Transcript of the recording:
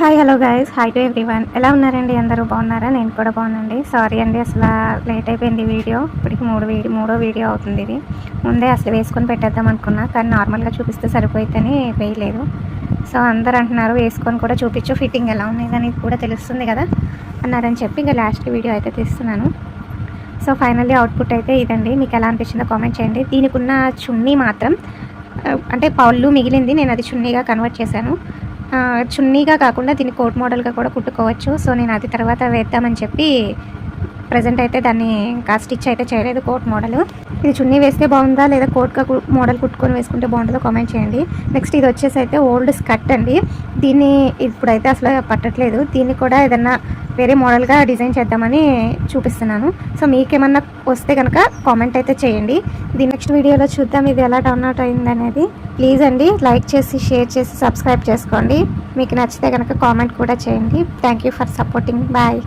Hi hello guys, hi to everyone. ఎలా ఉన్నారండి? అందరూ బాగున్నారా? నేను కూడా బాగున్నాండి. సారీ అండి, అసలు లేట్ అయిపోయింది వీడియో. ఇప్పటికి మూడో వీడియో అవుతుంది ఇది. ముందే అసలు వేసుకొని పెట్టేద్దాం అనుకున్నా, కానీ నార్మల్గా చూపిస్తే సరిపోయితేనే వేయలేదు. సో అందరు అంటున్నారు వేసుకొని కూడా చూపించు, ఫిట్టింగ్ ఎలా ఉన్నాయి అని కూడా తెలుస్తుంది కదా అన్నారని చెప్పి ఇంకా లాస్ట్ వీడియో అయితే తీస్తున్నాను. సో ఫైనల్లీ అవుట్పుట్ అయితే ఇదండి. మీకు ఎలా అనిపించిందో కామెంట్ చేయండి. దీనికి ఉన్న చున్నీ మాత్రం అంటే పౌళ్ళు మిగిలింది, నేను అది చున్నీగా కన్వర్ట్ చేశాను. చున్నీగా కాకుండా దీన్ని కోట్ మోడల్గా కూడా కుట్టుకోవచ్చు. సో నేను అది తర్వాత వేద్దామని చెప్పి ప్రజెంట్ అయితే దాన్ని ఇంకా స్టిచ్ అయితే చేయలేదు. కోట్ మోడల్ ఇది చున్నీ వేస్తే బాగుందా లేదా కోట్గా మోడల్ కుట్టుకొని వేసుకుంటే బాగుంటుందో కామెంట్ చేయండి. నెక్స్ట్ ఇది వచ్చేసి అయితే ఓల్డ్ స్కర్ట్ అండి. దీన్ని ఇప్పుడైతే అసలు పట్టట్లేదు. దీన్ని కూడా ఏదన్నా వేరే మోడల్గా డిజైన్ చేద్దామని చూపిస్తున్నాను. సో మీకేమన్నా వస్తే కనుక కామెంట్ అయితే చేయండి. దీని నెక్స్ట్ వీడియోలో చూద్దాం ఇది ఎలా టర్న్ అవుట్ అయింది అనేది. ప్లీజ్ అండి లైక్ చేసి షేర్ చేసి సబ్స్క్రైబ్ చేసుకోండి. మీకు నచ్చితే కనుక కామెంట్ కూడా చేయండి. Thank you for supporting. Bye.